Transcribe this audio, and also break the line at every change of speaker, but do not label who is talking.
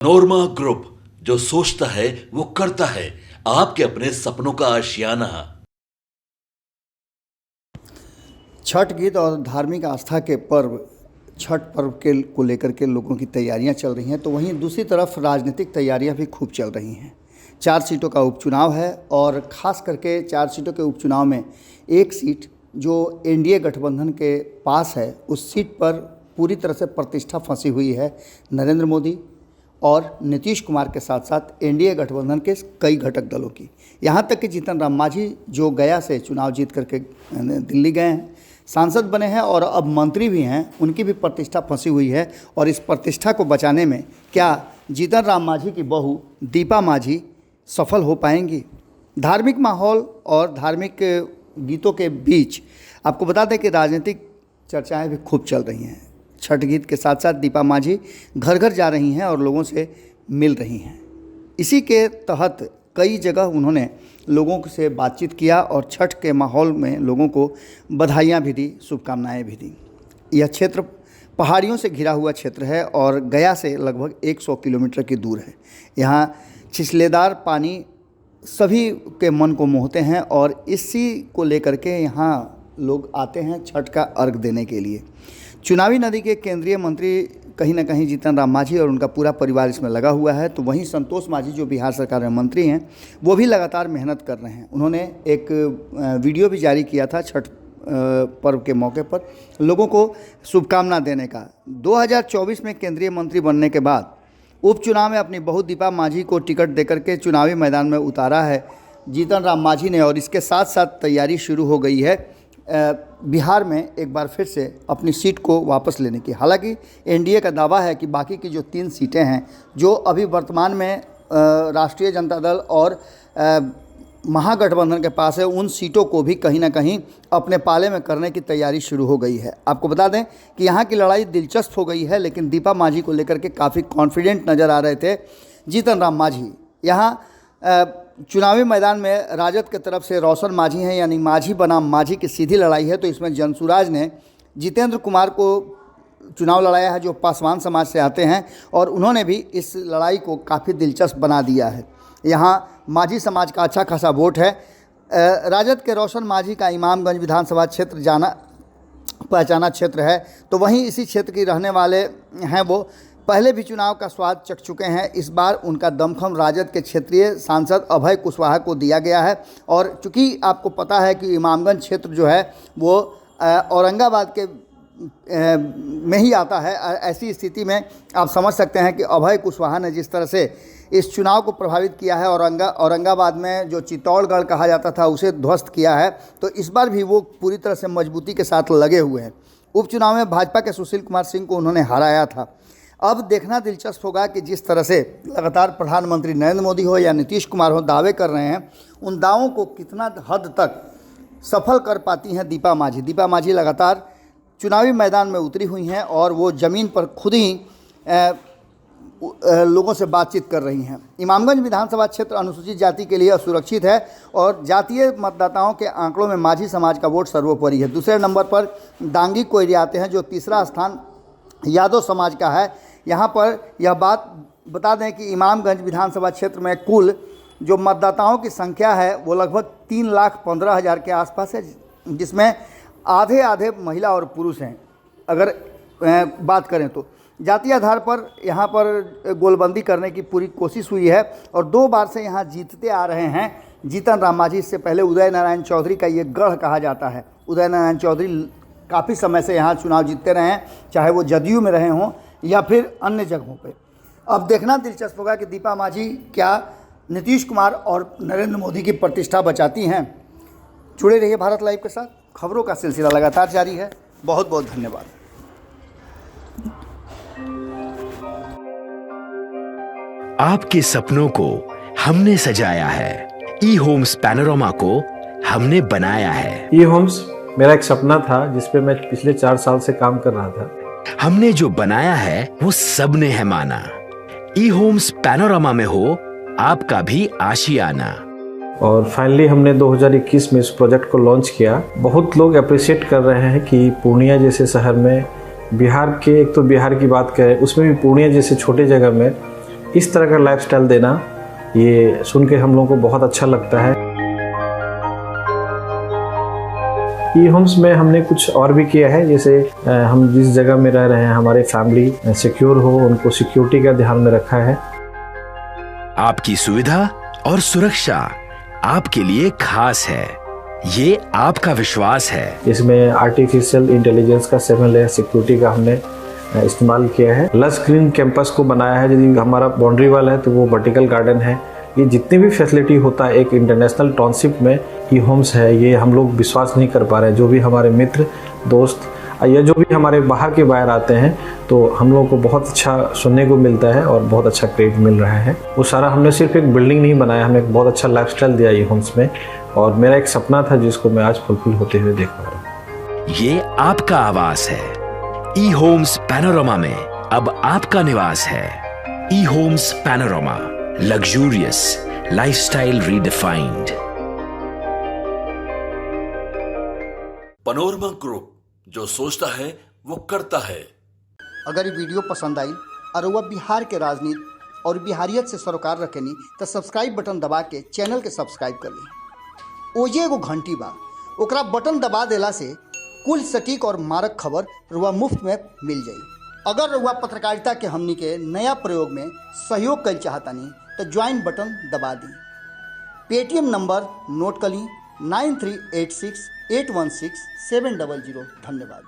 नोरमा group, जो सोचता है वो करता है। आपके अपने सपनों का आशियाना।
छठ गीत और धार्मिक आस्था के पर्व छठ पर्व के को लेकर के लोगों की तैयारियां चल रही हैं, तो वहीं दूसरी तरफ राजनीतिक तैयारियां भी खूब चल रही हैं। 4 सीटों का उपचुनाव है और ख़ास करके 4 सीटों के उपचुनाव में एक सीट जो एनडीए गठबंधन के पास है, उस सीट पर पूरी तरह से प्रतिष्ठा फंसी हुई है नरेंद्र मोदी और नीतीश कुमार के साथ साथ एनडीए गठबंधन के कई घटक दलों की। यहाँ तक कि जीतन राम मांझी जो गया से चुनाव जीत करके दिल्ली गए हैं, सांसद बने हैं और अब मंत्री भी हैं, उनकी भी प्रतिष्ठा फंसी हुई है। और इस प्रतिष्ठा को बचाने में क्या जीतन राम मांझी की बहू दीपा मांझी सफल हो पाएंगी? धार्मिक माहौल और धार्मिक गीतों के बीच आपको बता दें कि राजनीतिक चर्चाएं भी खूब चल रही हैं। छठ गीत के साथ साथ दीपा मांझी घर घर जा रही हैं और लोगों से मिल रही हैं। इसी के तहत कई जगह उन्होंने लोगों से बातचीत किया और छठ के माहौल में लोगों को बधाइयाँ भी दी, शुभकामनाएं भी दी। यह क्षेत्र पहाड़ियों से घिरा हुआ क्षेत्र है और गया से लगभग 100 किलोमीटर की दूर है। यहाँ छिछलेदार पानी सभी के मन को मोहते हैं और इसी को लेकर के यहाँ लोग आते हैं छठ का अर्घ देने के लिए। चुनावी नदी के केंद्रीय मंत्री कहीं ना कहीं जीतन राम मांझी और उनका पूरा परिवार इसमें लगा हुआ है, तो वहीं संतोष मांझी जो बिहार सरकार में मंत्री हैं, वो भी लगातार मेहनत कर रहे हैं। उन्होंने एक वीडियो भी जारी किया था छठ पर्व के मौके पर लोगों को शुभकामना देने का। 2024 में केंद्रीय मंत्री बनने के बाद उपचुनाव में अपनी बहू दीपा मांझी को टिकट देकर के चुनावी मैदान में उतारा है जीतन राम मांझी ने, और इसके साथ साथ तैयारी शुरू हो गई है बिहार में एक बार फिर से अपनी सीट को वापस लेने की। हालांकि एनडीए का दावा है कि बाकी की जो 3 सीटें हैं जो अभी वर्तमान में राष्ट्रीय जनता दल और महागठबंधन के पास है, उन सीटों को भी कहीं ना कहीं अपने पाले में करने की तैयारी शुरू हो गई है। आपको बता दें कि यहाँ की लड़ाई दिलचस्प हो गई है, लेकिन दीपा मांझी को लेकर के काफ़ी कॉन्फिडेंट नज़र आ रहे थे जीतन राम मांझी। यहाँ चुनावी मैदान में राजद की तरफ से रोशन मांझी हैं, यानी मांझी बनाम मांझी की सीधी लड़ाई है। तो इसमें जनसुराज ने जितेंद्र कुमार को चुनाव लड़ाया है जो पासवान समाज से आते हैं, और उन्होंने भी इस लड़ाई को काफ़ी दिलचस्प बना दिया है। यहाँ मांझी समाज का अच्छा खासा वोट है। राजद के रोशन मांझी का इमामगंज विधानसभा क्षेत्र जाना पहचाना क्षेत्र है, तो वहीं इसी क्षेत्र की रहने वाले हैं। वो पहले भी चुनाव का स्वाद चख चुके हैं। इस बार उनका दमखम राजद के क्षेत्रीय सांसद अभय कुशवाहा को दिया गया है। और चूँकि आपको पता है कि इमामगंज क्षेत्र जो है वो औरंगाबाद के में ही आता है, ऐसी स्थिति में आप समझ सकते हैं कि अभय कुशवाहा ने जिस तरह से इस चुनाव को प्रभावित किया है, औरंगाबाद में जो चित्तौड़गढ़ कहा जाता था उसे ध्वस्त किया है, तो इस बार भी वो पूरी तरह से मजबूती के साथ लगे हुए हैं। उपचुनाव में भाजपा के सुशील कुमार सिंह को उन्होंने हराया था। अब देखना दिलचस्प होगा कि जिस तरह से लगातार प्रधानमंत्री नरेंद्र मोदी हो या नीतीश कुमार हो दावे कर रहे हैं, उन दावों को कितना हद तक सफल कर पाती हैं दीपा मांझी। दीपा मांझी लगातार चुनावी मैदान में उतरी हुई हैं और वो ज़मीन पर खुद ही लोगों से बातचीत कर रही हैं। इमामगंज विधानसभा क्षेत्र अनुसूचित जाति के लिए असुरक्षित है और जातीय मतदाताओं के आंकड़ों में मांझी समाज का वोट सर्वोपरि है। दूसरे नंबर पर दांगी कोयरी आते हैं, जो तीसरा स्थान यादव समाज का है। यहाँ पर यह बात बता दें कि इमामगंज विधानसभा क्षेत्र में कुल जो मतदाताओं की संख्या है वो लगभग 3,15,000 के आसपास है, जिसमें आधे आधे महिला और पुरुष हैं। अगर बात करें तो जातीय आधार पर यहाँ पर गोलबंदी करने की पूरी कोशिश हुई है और 2 बार से यहाँ जीतते आ रहे हैं जीतन राम मांझी। इससे पहले उदय नारायण चौधरी का ये गढ़ कहा जाता है। उदय नारायण चौधरी काफ़ी समय से यहाँ चुनाव जीतते रहे हैं, चाहे वो जदयू में रहे हों या फिर अन्य जगहों पे। अब देखना दिलचस्प होगा कि दीपा मांझी क्या नीतीश कुमार और नरेंद्र मोदी की प्रतिष्ठा बचाती हैं। जुड़े रहिए भारत लाइव के साथ, खबरों का सिलसिला लगातार जारी है। बहुत बहुत धन्यवाद।
आपके सपनों को हमने सजाया है, ई होम्स पैनोरमा को हमने बनाया है।
ई होम्स मेरा एक सपना था जिस पे मैं पिछले 4 साल से काम कर रहा था।
हमने जो बनाया है वो सबने है माना। ई होम्स पैनोरमा में हो आपका भी आशियाना।
और फाइनली हमने 2021 में इस प्रोजेक्ट को लॉन्च किया। बहुत लोग अप्रिशिएट कर रहे हैं कि पूर्णिया जैसे शहर में, बिहार के, एक तो बिहार की बात करें उसमें भी पूर्णिया जैसे छोटे जगह में इस तरह का लाइफस्टाइल देना, ये सुन के हम लोगों को बहुत अच्छा लगता है। ई होम्स में हमने कुछ और भी किया है, जैसे हम जिस जगह में रह रहे हैं हमारे फैमिली सिक्योर हो, उनको सिक्योरिटी का ध्यान में रखा है।
आपकी सुविधा और सुरक्षा आपके लिए खास है, ये आपका विश्वास है।
इसमें आर्टिफिशियल इंटेलिजेंस का 7 लेयर सिक्योरिटी का हमने इस्तेमाल किया है। लस ग्रीन कैंपस को बनाया है, यदि हमारा बाउंड्री वाल है तो वो वर्टिकल गार्डन है। ये जितनी भी फैसिलिटी होता है एक इंटरनेशनल टाउनशिप में, ई होम्स है, ये हम लोग विश्वास नहीं कर पा रहे हैं। जो भी हमारे मित्र दोस्त या जो भी हमारे बाहर के बाहर आते हैं तो हम लोगों को बहुत अच्छा सुनने को मिलता है और बहुत अच्छा क्रेडिट मिल रहा है। वो सारा हमने सिर्फ एक बिल्डिंग नहीं बनाया, हमें एक बहुत अच्छा लाइफस्टाइल दिया ई होम्स में, और मेरा एक सपना था जिसको मैं आज फुलफिल होते हुए देख पा रहा हूँ।
ये आपका आवास है। ई होम्स पैनोरामा में अब आपका निवास है। E homes Panorama, luxurious lifestyle redefined.
Panorama group, जो सोचता है वो करता है।
अगर ये वीडियो पसंद आई और वह बिहार के राजनीति और बिहारियत से सरोकार रखेनी तो सब्सक्राइब बटन दबा के चैनल के सब्सक्राइब कर ली। ओजे एगो घंटी बा, ओकरा बटन दबा देला से कुल सटीक और मारक खबर रुआ मुफ्त में मिल जाई। अगर रुआ पत्रकारिता के हमनी के नया प्रयोग में सहयोग कर चाहतानी तो ज्वाइन बटन दबा दी। पेटीएम नंबर नोट कर ली 9386 816 700। धन्यवाद।